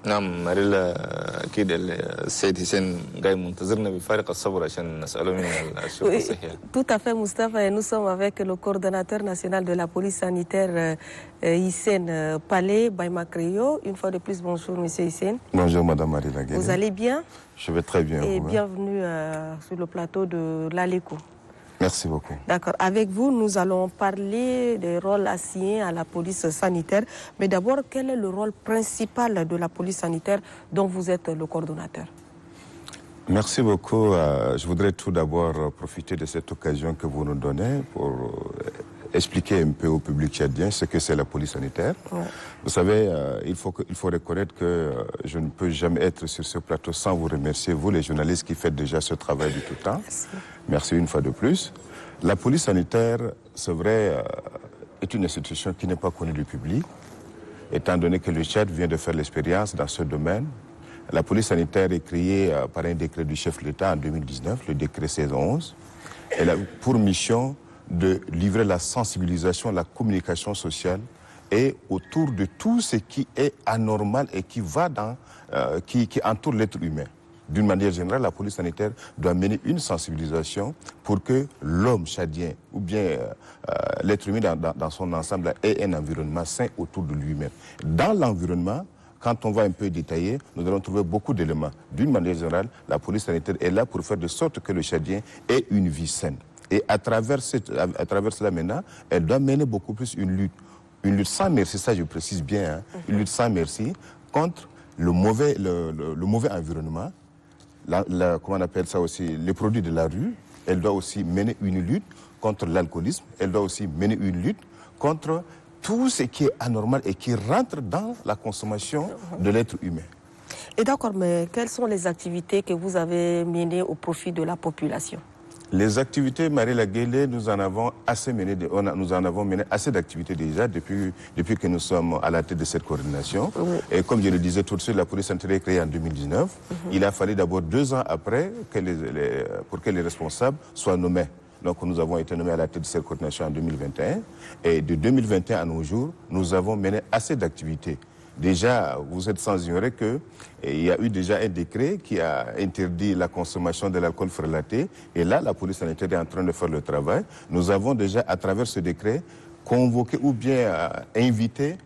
نعم مريلا أكيد السيد حسين جاي منتظرنا بفارق الصبر عشان نسأله من الشرطة الصحية. Tout à fait, Moustapha, et nous sommes avec le coordonnateur national de la police sanitaire, Hissène Palais, Baïmakrio. Une fois de plus, bonjour, monsieur Hissène. Bonjour, madame Marila Guélé. Vous allez bien? Je vais très bien. Et bienvenue sur le plateau de l'ALECO. Merci beaucoup. D'accord. Avec vous, nous allons parler des rôles assignés à la police sanitaire. Mais d'abord, quel est le rôle principal de la police sanitaire dont vous êtes le coordonnateur? Merci beaucoup. Je voudrais tout d'abord profiter de cette occasion que vous nous donnez pour expliquer un peu au public tchadien ce que c'est la police sanitaire. Ouais. Vous savez, il faut reconnaître que je ne peux jamais être sur ce plateau sans vous remercier, vous les journalistes qui faites déjà ce travail du tout temps. Merci. Merci une fois de plus. La police sanitaire, c'est vrai, est une institution qui n'est pas connue du public, étant donné que le Tchad vient de faire l'expérience dans ce domaine. La police sanitaire est créée par un décret du chef de l'État en 2019, le décret 1611. Elle a pour mission de livrer la sensibilisation, la communication sociale et autour de tout ce qui est anormal et qui va qui entoure l'être humain. D'une manière générale, la police sanitaire doit mener une sensibilisation pour que l'homme tchadien ou bien l'être humain dans son ensemble ait un environnement sain autour de lui-même. Dans l'environnement, quand on va un peu détailler, nous allons trouver beaucoup d'éléments. D'une manière générale, la police sanitaire est là pour faire de sorte que le Tchadien ait une vie saine. Et à travers cela maintenant, elle doit mener beaucoup plus une lutte sans merci, ça je précise bien, hein, une lutte sans merci contre le mauvais environnement, comment on appelle ça aussi, les produits de la rue. Elle doit aussi mener une lutte contre l'alcoolisme, elle doit aussi mener une lutte contre tout ce qui est anormal et qui rentre dans la consommation de l'être humain. Et d'accord, mais quelles sont les activités que vous avez menées au profit de la population? Les activités, Marila Guélé, nous en avons mené assez d'activités déjà depuis que nous sommes à la tête de cette coordination. Oui. Et comme je le disais tout de suite, la police sanitaire est créée en 2019. Il a fallu d'abord 2 ans après pour que les responsables soient nommés. Donc nous avons été nommés à la tête de cette coordination en 2021. Et de 2021 à nos jours, nous avons mené assez d'activités. Déjà, vous êtes sans ignorer qu'il y a eu déjà un décret qui a interdit la consommation de l'alcool frelaté. Et là, la police sanitaire est en train de faire le travail. Nous avons déjà, à travers ce décret, convoqué ou bien invité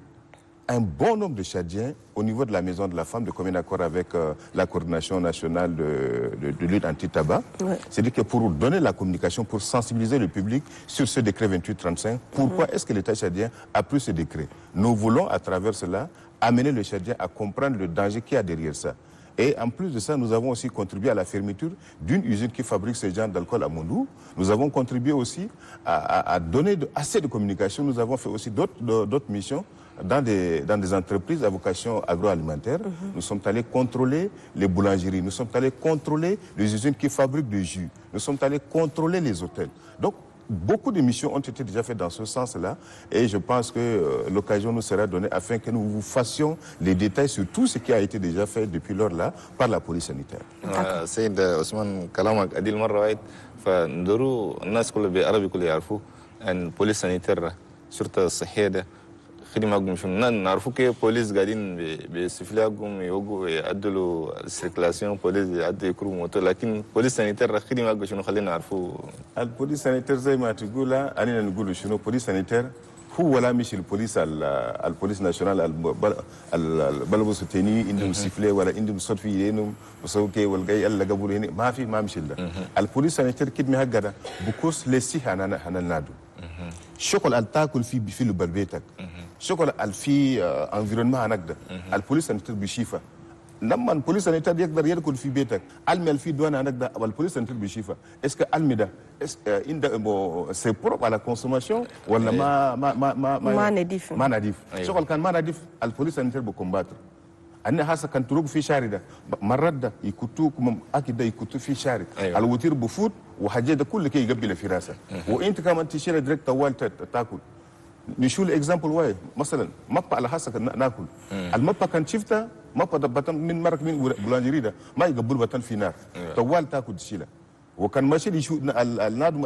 un bon nombre de Tchadiens au niveau de la Maison de la Femme, de commun accord avec la coordination nationale de lutte anti-tabac. Ouais. C'est-à-dire que pour donner la communication, pour sensibiliser le public sur ce décret 2835, pourquoi est-ce que l'État tchadien a pris ce décret? Nous voulons, à travers cela, amener le Tchadien à comprendre le danger qu'il y a derrière ça. Et en plus de ça, nous avons aussi contribué à la fermeture d'une usine qui fabrique ce genre d'alcool à Mondou. Nous avons contribué aussi à donner assez de communication. Nous avons fait aussi d'autres missions dans des entreprises à vocation agroalimentaire. Nous sommes allés contrôler les boulangeries, nous sommes allés contrôler les usines qui fabriquent du jus, nous sommes allés contrôler les hôtels. Donc, beaucoup de missions ont été déjà faites dans ce sens-là et je pense que l'occasion nous sera donnée afin que nous vous fassions les détails sur tout ce qui a été déjà fait depuis lors-là par la police sanitaire. سيد عثمان كلامك أديل مرة واحد فندرو الناس كلها بالعربي كله يعرفوا أن البوليس سانيتير الشرطة الصحية ده خدمة أقوم شنو نعرفوا كيف بوليس قاعدين بسفلي أقوم يوقوا يعدلوا السيركلاسيون بوليس يعدلوا يكروا موتو لكن بوليس سانيتير خدمة أقوم شنو خلينا نعرفوا البوليس سانيتير زي ما تقول أنا نقول شنو بوليس سانيتير هو ولا مش البوليس ناشونال البلبس التاني عندهم سفلي ولا عندهم صوت في يدينهم وسوكي والجاي اللي قبله هنا ما مش ده البوليس سانيتير كده مهجرة بكوس لسي هنا نادو شغل التاكل في البربيتك شغل في انفيرونمنت هناك البوليس سانيتير بشيفه لما البوليس سانيتير يقدر يدخل في بيتك المي في دوان هناك ده البوليس سانيتير بشيفه اسكو المي ده سي بروب على كونسوماسيون ولا ما نضيف شغل كان ما نضيف البوليس سانيتير بكومباتر أنا هسه كان تروق في شارع ده مرات ده يكتوك أكيد ده يكتو في شارع الوتير بفوت وحاجة ده كل كي يقبل في راسه وأنت كمان تشيل ديريكت طوال تاكل نشوف اكزامبل واي مثلا مبا على حسب ناكل المبا كان شفتها مبا بطن من مرق من بولانجيري ده ما يقبل بطن في نار طوال تاكل تشيلها وكان ماشي يشوف النادم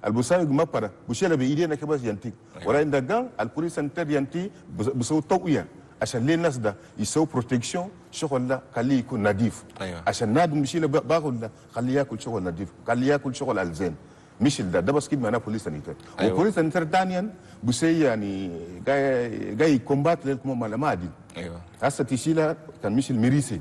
البوساوي مبا ده بشيلها بايدينا كباس ينتي ولا عند قال البوليس سنتر ينتي بسوي توقيه عشان ليه الناس ده يسوي بروتكشن شغل ده خليه يكون نظيف. عشان نادم مشي له باكل ده خليه ياكل شغل نظيف، خليه ياكل شغل الزين. مش ده بس كده معناه بوليس سانيتير. وبوليس سانيتير ثانيا بسي يعني جاي كومبات ما عادي. ايوه هسه تشيلها كان مش الميريسي.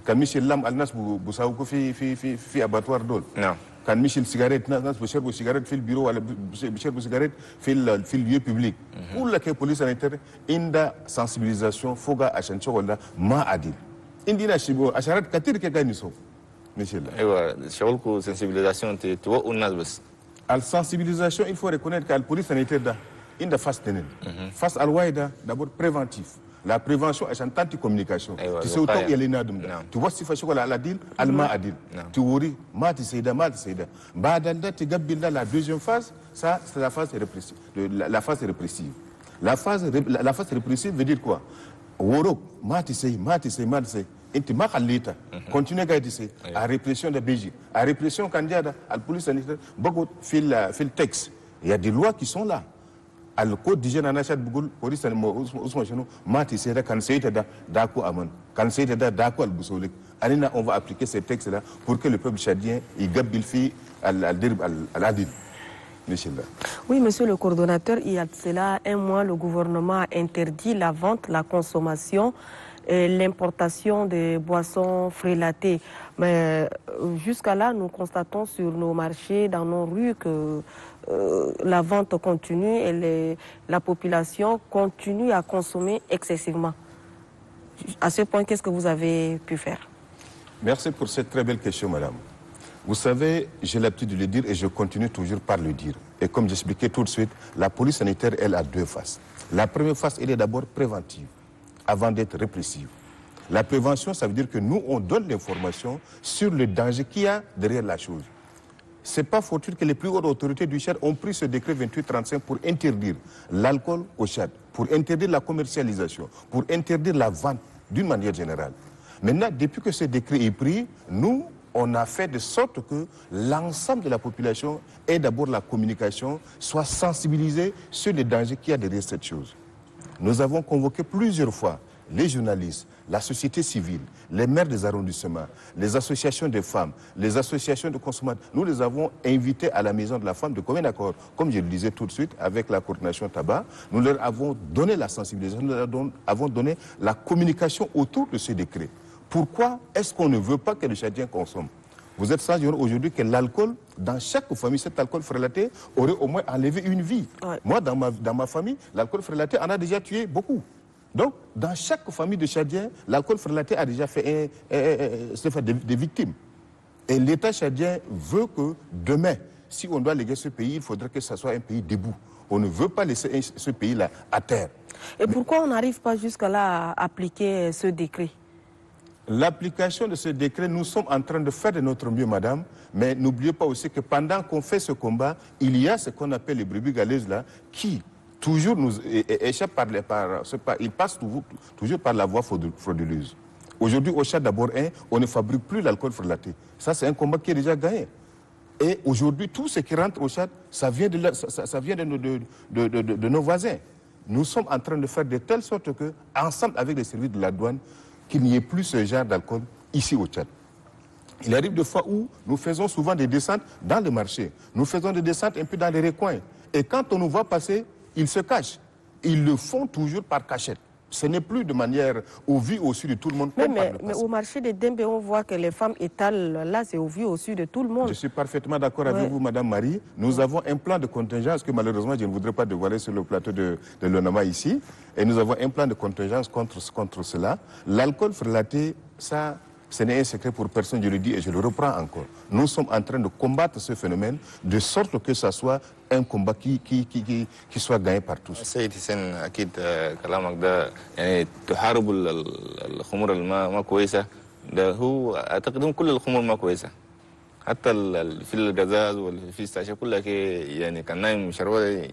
كان مش اللم الناس بيساوقوا في اباتوار دول. نعم. كان مش السيجاريت، ناس بيشربوا سيجاريت في البيرو ولا بيشربوا سيجاريت في اليو بيبليك. كل كي بوليس سانيتير عندها سنسيبيليزاسيون فوق عشان شغل ده ما عادل. عندنا اشارات كثير كي قاعدين يسووا. ماشي الله. ايوه شغلكم سنسيبيليزاسيون توقوا الناس بس. السنسيبيليزاسيون il faut reconnaître que le police sanitaire ده عندها فاس تنين. فاس الوايده d'abord préventif. La prévention est une tente de communication. Tu sais autant il y a les nadum. Tu vois si tu fais la deal, elle m'a dit. Tu worry, ma tu sais da. Badalda tu gabil la deuxième phase, ça c'est la phase répressive. La phase répressive. La phase répressive veut dire quoi? Woro, ma tu sais. Et tu m'as khalita. Continue à dire à répression de BJ. À répression candidat, à la police sanitaire, beaucoup fil texte. Il y a des lois qui sont là. Le code d'hygiène en achat de police mati c'est quand c'est d'accord aman quand c'est d'accord al boussolik on va appliquer ces textes là pour que le peuple tchadien il gabil fi al-adil. Oui, monsieur le coordonnateur, il y a de cela un mois, le gouvernement a interdit la vente, la consommation et l'importation de boissons frélatées. Mais jusqu'à là, nous constatons sur nos marchés, dans nos rues, que la vente continue et la population continue à consommer excessivement. À ce point, qu'est-ce que vous avez pu faire? Merci pour cette très belle question, madame. Vous savez, j'ai l'habitude de le dire et je continue toujours par le dire. Et comme j'expliquais tout de suite, la police sanitaire, elle a deux faces. La première face, elle est d'abord préventive, avant d'être répressive. La prévention, ça veut dire que nous, on donne l'information sur le danger qu'il y a derrière la chose. Ce n'est pas fortuit que les plus hautes autorités du Tchad ont pris ce décret 2835 pour interdire l'alcool au Tchad, pour interdire la commercialisation, pour interdire la vente d'une manière générale. Maintenant, depuis que ce décret est pris, nous, on a fait de sorte que l'ensemble de la population ait d'abord la communication, soit sensibilisée sur les dangers qu'il y a derrière cette chose. Nous avons convoqué plusieurs fois les journalistes, la société civile, les maires des arrondissements, les associations de femmes, les associations de consommateurs. Nous les avons invités à la maison de la femme de commun accord, comme je le disais tout de suite, avec la coordination tabac. Nous leur avons donné la sensibilisation, nous leur avons donné la communication autour de ce décret. Pourquoi est-ce qu'on ne veut pas que les Tchadiens consomment? Vous êtes sans dire aujourd'hui que l'alcool, dans chaque famille, cet alcool frélaté aurait au moins enlevé une vie. Ouais. Moi, dans ma famille, l'alcool frélaté en a déjà tué beaucoup. Donc, dans chaque famille de Tchadiens, l'alcool frélaté a déjà fait des victimes. Et l'État tchadien veut que demain, si on doit léguer ce pays, il faudrait que ce soit un pays debout. On ne veut pas laisser ce pays-là à terre. Et pourquoi on n'arrive pas jusqu'à là à appliquer ce décret? L'application de ce décret, nous sommes en train de faire de notre mieux, madame, mais n'oubliez pas aussi que pendant qu'on fait ce combat, il y a ce qu'on appelle les brebis galeuses là, qui toujours nous échappent ils passent toujours par la voie frauduleuse. Aujourd'hui, au Tchad d'abord, on ne fabrique plus l'alcool frélaté. Ça, c'est un combat qui est déjà gagné. Et aujourd'hui, tout ce qui rentre au Tchad, ça vient de nos voisins. Nous sommes en train de faire de telle sorte que, ensemble avec les services de la douane, qu'il n'y ait plus ce genre d'alcool ici au Tchad. Il arrive des fois où nous faisons souvent des descentes dans les marchés. Nous faisons des descentes un peu dans les recoins. Et quand on nous voit passer, ils se cachent. Ils le font toujours par cachette. Ce n'est plus de manière au vu au su de tout le monde. Mais au marché de Dembé, on voit que les femmes étalent. Là, c'est au vu au su de tout le monde. Je suis parfaitement d'accord avec vous, Madame Marie. Nous avons un plan de contingence que malheureusement, je ne voudrais pas dévoiler sur le plateau de l'ONAMA ici. Et nous avons un plan de contingence contre cela. L'alcool frélaté, ça, ce n'est un secret pour personne, je le dis et je le reprends encore. Nous sommes en train de combattre ce phénomène de sorte que ça soit un combat qui soit gagné par tous. سيد حسين اكيد كلامك ده يعني تحارب الخمور ما كويسه ده هو اعتقد كل الخمور ما كويسه حتى في الغازات والفي استاشا كلها كي يعني كان نايم شربه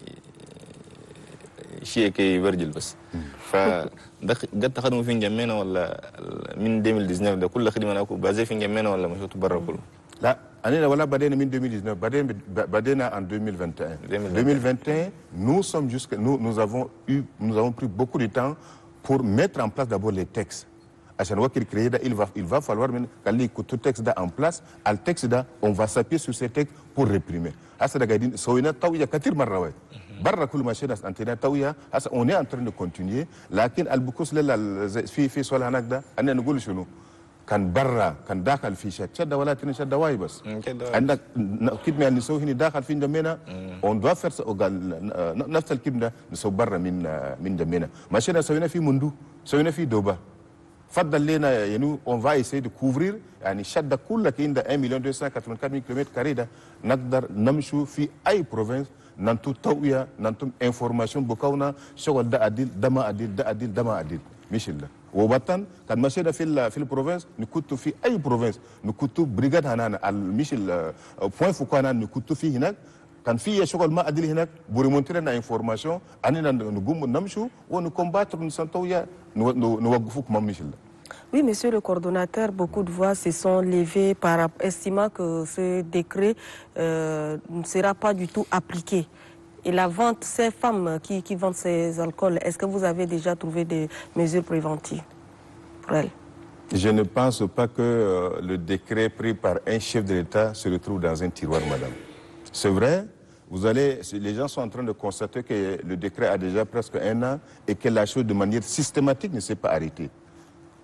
شيء كي برجل بس ف قد تخدموا في جمينا ولا من 2019 ده كل خدمه انا بازي في جمينا ولا مشيتوا برا كله لا أنا ولا بدينا من 2019 بدينا en 2021 2021 nous avons pris beaucoup de temps pour mettre en place d'abord les textes. À chaque fois qu'il crée, il va falloir que tout texte en place, al texte on va s'appuyer sur ces textes pour réprimer. On est en train de continuer. Kan barra kan dakal fi shadda wala tin shadda wai bas عندك كدمه نسوي هنا داخل في دمنا on doit faire ça نفس الكدمه نسوي برا من دمنا ماشينا سوينا في مندو سوينا في دوبا فضل لنا يعني on va essayer de couvrir يعني شدة كلها كده 1,284,000 كيلومتر كاري ده نقدر نمشوا في اي بروفنس ننتو تويا ننتو انفورماسيون بكونا شغل ده عديل ده ما عديل ده عديل ده ما عديل مش الله وبطن كان ماشي في البروفنس نكتو في اي بروفنس نكتو بريغاد هنا مش البوين فوكو هنا نكتو فيه هناك كان في شغل ما عديل هناك بوريمونتي لنا انفورماسيون اننا نقوم نمشوا ونكمباتر نسنتويا نوقفوك ما مش الله. Oui, monsieur le coordonnateur, beaucoup de voix se sont levées estimant que ce décret ne sera pas du tout appliqué. Et la vente, ces femmes qui vendent ces alcools, est-ce que vous avez déjà trouvé des mesures préventives pour elles? Je ne pense pas que le décret pris par un chef de l'État se retrouve dans un tiroir, madame. C'est vrai, les gens sont en train de constater que le décret a déjà presque 1 an et que la chose de manière systématique ne s'est pas arrêtée.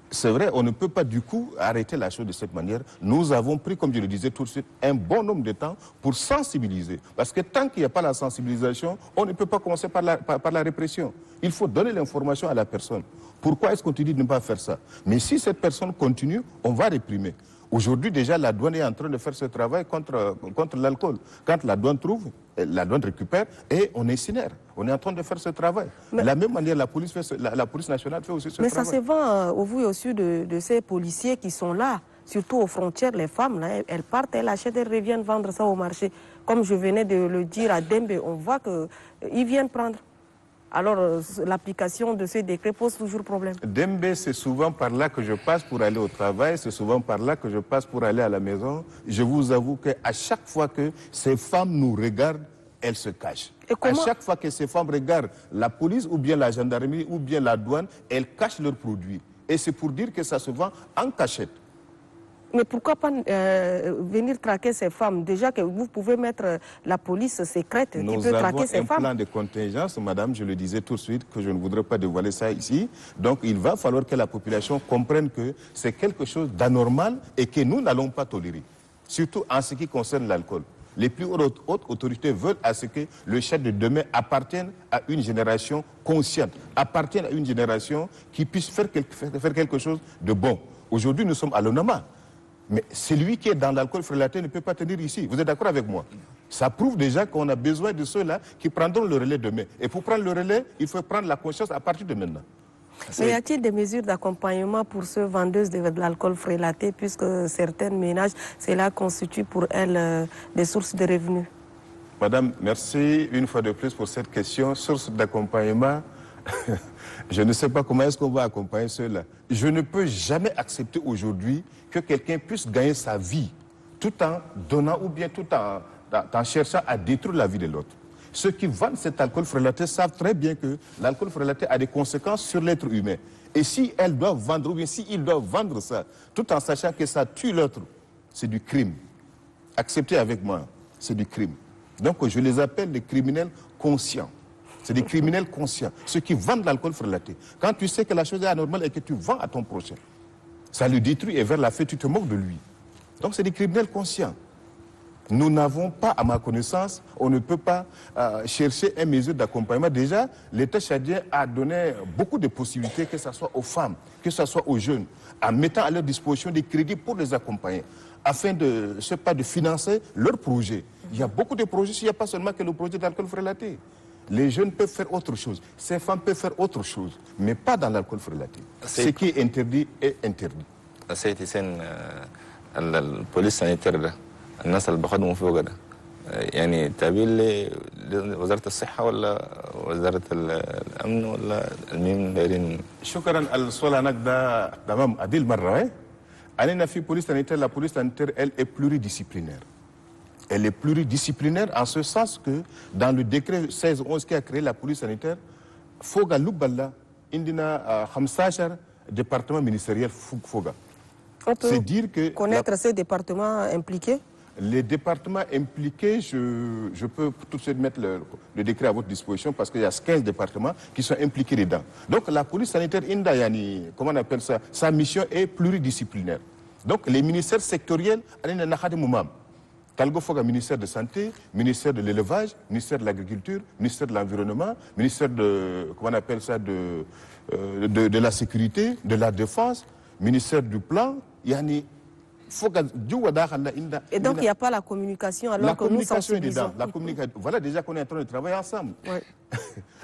C'est vrai, on ne peut pas du coup arrêter la chose de cette manière. Nous avons pris, comme je le disais tout de suite, un bon nombre de temps pour sensibiliser. Parce que tant qu'il n'y a pas la sensibilisation, on ne peut pas commencer par la répression. Il faut donner l'information à la personne. Pourquoi est-ce qu'on te dit de ne pas faire ça? Mais si cette personne continue, on va réprimer. Aujourd'hui, déjà, la douane est en train de faire ce travail contre l'alcool. Quand la douane trouve, la douane récupère et on incinère. On est en train de faire ce travail. De la même manière, la police nationale fait aussi ce travail. Mais ça se vend au vu et au su de ces policiers qui sont là, surtout aux frontières, les femmes, là, elles partent, elles achètent, elles reviennent vendre ça au marché. Comme je venais de le dire à Dembe, on voit qu'ils viennent prendre. Alors, l'application de ce décret pose toujours problème. Dembe, c'est souvent par là que je passe pour aller au travail, c'est souvent par là que je passe pour aller à la maison. Je vous avoue qu'à chaque fois que ces femmes nous regardent, elles se cachent. À chaque fois que ces femmes regardent la police ou bien la gendarmerie ou bien la douane, elles cachent leurs produits. Et c'est pour dire que ça se vend en cachette. Mais pourquoi pas venir traquer ces femmes? Déjà que vous pouvez mettre la police secrète qui peut traquer ces femmes. Nous avons un plan de contingence, madame, je le disais tout de suite, que je ne voudrais pas dévoiler ça ici. Donc il va falloir que la population comprenne que c'est quelque chose d'anormal et que nous n'allons pas tolérer. Surtout en ce qui concerne l'alcool. Les plus hautes autorités veulent à ce que le chef de demain appartienne à une génération consciente, appartienne à une génération qui puisse faire quelque chose de bon. Aujourd'hui, nous sommes à l'ONAMA. Mais celui qui est dans l'alcool frélaté ne peut pas tenir ici. Vous êtes d'accord avec moi? Ça prouve déjà qu'on a besoin de ceux-là qui prendront le relais demain. Et pour prendre le relais, il faut prendre la conscience à partir de maintenant. Mais y a-t-il des mesures d'accompagnement pour ceux vendeuses de l'alcool frélaté, puisque certains ménages, cela constitue pour elles des sources de revenus? Madame, merci une fois de plus pour cette question. Source d'accompagnement, je ne sais pas comment est-ce qu'on va accompagner ceux-là. Je ne peux jamais accepter aujourd'hui que quelqu'un puisse gagner sa vie tout en donnant ou bien tout en cherchant à détruire la vie de l'autre. Ceux qui vendent cet alcool frélaté savent très bien que l'alcool frélaté a des conséquences sur l'être humain. Et si elles doivent vendre, ou bien s'ils doivent vendre ça, tout en sachant que ça tue l'autre, c'est du crime. Acceptez avec moi, c'est du crime. Donc je les appelle des criminels conscients. C'est des criminels conscients, ceux qui vendent l'alcool frélaté. Quand tu sais que la chose est anormale et que tu vends à ton prochain, ça le détruit et vers la fin, tu te moques de lui. Donc c'est des criminels conscients. Nous n'avons pas, à ma connaissance, on ne peut pas chercher une mesure d'accompagnement. Déjà, l'État tchadien a donné beaucoup de possibilités, que ce soit aux femmes, que ce soit aux jeunes, en mettant à leur disposition des crédits pour les accompagner, afin de, je sais pas, de financer leurs projets. Il y a beaucoup de projets, il n'y a pas seulement que le projet d'alcool frélaté. Les jeunes peuvent faire autre chose, ces femmes peuvent faire autre chose, mais pas dans l'alcool frélaté. Ce qui est interdit est interdit. La police sanitaire, الناس اللي باخدهم فوق ده يعني تابعين لوزارة الصحة ولا وزارة الأمن ولا المين دايرين؟ شكرا السؤال هناك ده تمام عديل مرة. أنا في police sanitaire, la police sanitaire elle est pluridisciplinaire. Elle est pluridisciplinaire en ce sens que dans le décret 1611 qui a créé la police sanitaire, Foga Luballa, indina 15 département ministériel Foga. On peut dire que connaître ces départements impliqués? Les départements impliqués, je peux tout de suite mettre le décret à votre disposition parce qu'il y a 15 départements qui sont impliqués dedans. Donc la police sanitaire Indayani, comment on appelle ça, sa mission est pluridisciplinaire. Donc les ministères sectoriels, ministère de santé, ministère de l'élevage, ministère de l'agriculture, ministère de l'environnement, ministère de, comment on appelle ça, de la sécurité, de la défense, ministère du plan, yani. Et donc il n'y a pas la communication alors que nous sensibilisons. La communication, voilà déjà qu'on est en train de travailler ensemble. Ouais.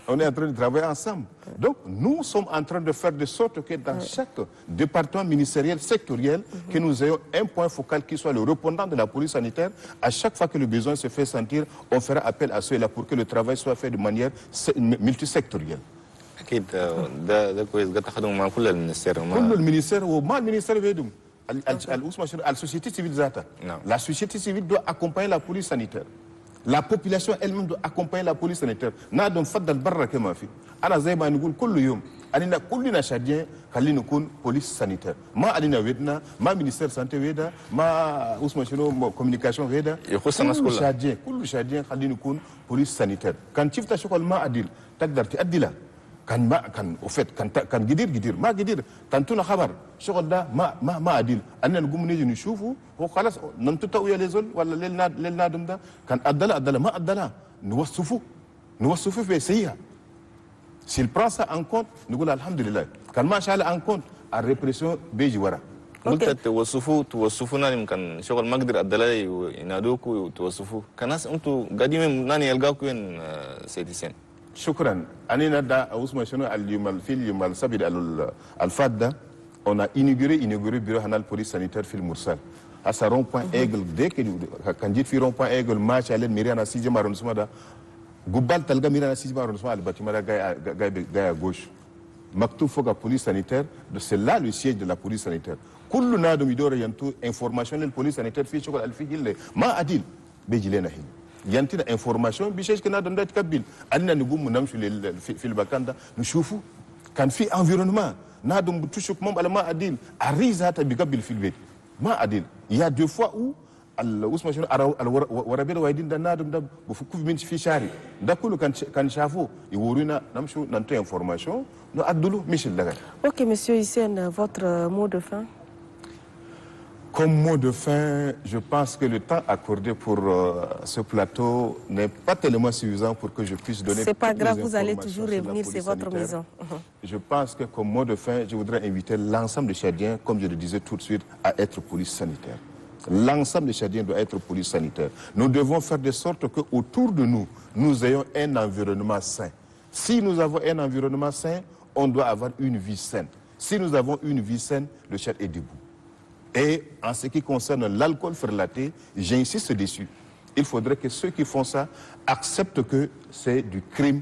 On est en train de travailler ensemble. Donc nous sommes en train de faire de sorte que dans chaque département ministériel sectoriel, que nous ayons un point focal qui soit le répondant de la police sanitaire. À chaque fois que le besoin se fait sentir, on fera appel à ceux-là pour que le travail soit fait de manière multisectorielle. La société civile Zata. La société civile doit accompagner la police sanitaire. La population elle-même doit accompagner la police sanitaire. Nadom Faddal Barra Kemafi. Ala Zayba Nugul Kuluyum. Alina Kulina Chadien, Kalinukun, police sanitaire. Ma Alina Vedna, ma ministère santé Veda, ma Ousmachino communication Veda. Kulu Chadien, Kalinukun, police sanitaire. Quand tu fais ma Adil, Tagdarti Adila. Kan au fait kan gidir ma gidir tantuna khabar shogol da ma adil anan gumne ni shufu ho khalas nan tutawiya lezol wala lel nadum da kan adala ma adala nuwassufu fi sayya. S'il prend ça en compte nous disons alhamdulillah kan ma sha Allah en compte à répression beji wara قلت توصفونا يمكن شغل ما اقدر ادلي ينادوكوا توصفوا كناس انتوا قاعدين ناني يلقاكوا وين سيدي سين. Shukran. Anina da Ousmane al Sabid al-Fadda, on a inauguré bureau hanal police sanitaire fil Mursal. À sa rond-point Aigle, dès que quand dit rond-point Aigle, match à l'aide Myriana 6e arrondissement da Goubal Talga Myriana 6e arrondissement al bâtiment da Gaïa à gauche. Maktou Foga police sanitaire, c'est là le siège de la police sanitaire. Kullu na do midore yantu information de la police sanitaire fi chokol al fi hille ma adil bejilena hin. Yantina information bichesh que na dondat kabil alina ni gum namshu fil bakanda nushufu kan fi environnement na dum tushuk mom alama adil arizata bi kabil fil bet ma adil il y a deux fois où al usmashun al warabir waidin da na dum da bu fu min fi shari da kullu kan shafo i woruna namshu nanto information no adulu michel daga. OK monsieur Hissène, votre mot de fin. Comme mot de fin, je pense que le temps accordé pour ce plateau n'est pas tellement suffisant pour que je puisse donner. C'est pas grave, vous allez toujours revenir, c'est votre maison. Je pense que comme mot de fin, je voudrais inviter l'ensemble des Tchadiens, comme je le disais tout de suite, à être police sanitaire. L'ensemble des Tchadiens doit être police sanitaire. Nous devons faire de sorte qu'autour de nous, nous ayons un environnement sain. Si nous avons un environnement sain, on doit avoir une vie saine. Si nous avons une vie saine, le Tchad est debout. Et en ce qui concerne l'alcool frelaté, j'insiste dessus. Il faudrait que ceux qui font ça acceptent que c'est du crime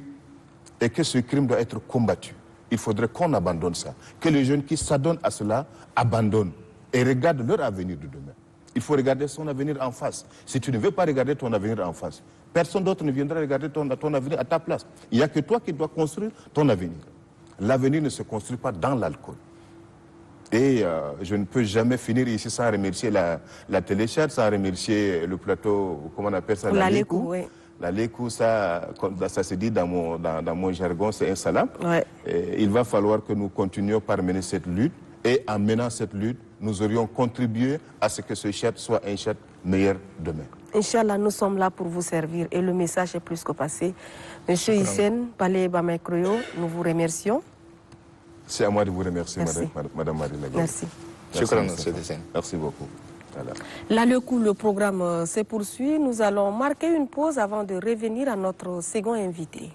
et que ce crime doit être combattu. Il faudrait qu'on abandonne ça. Que les jeunes qui s'adonnent à cela abandonnent et regardent leur avenir de demain. Il faut regarder son avenir en face. Si tu ne veux pas regarder ton avenir en face, personne d'autre ne viendra regarder ton avenir à ta place. Il n'y a que toi qui dois construire ton avenir. L'avenir ne se construit pas dans l'alcool. Et je ne peux jamais finir ici sans remercier la téléchat, sans remercier le plateau, comment on appelle ça, la Lécou, oui. La Lécou, ça se dit dans mon jargon, c'est un salam. Ouais. Il va falloir que nous continuions par mener cette lutte. Et en menant cette lutte, nous aurions contribué à ce que ce chat soit un chat meilleur demain. Inch'Allah, nous sommes là pour vous servir et le message est plus que passé. Monsieur Hissène Palé Bamaikroyo, nous vous remercions. C'est à moi de vous remercier, Madame Marie Lagarde. Merci. Merci beaucoup. Voilà. Là, le programme se poursuit. Nous allons marquer une pause avant de revenir à notre second invité.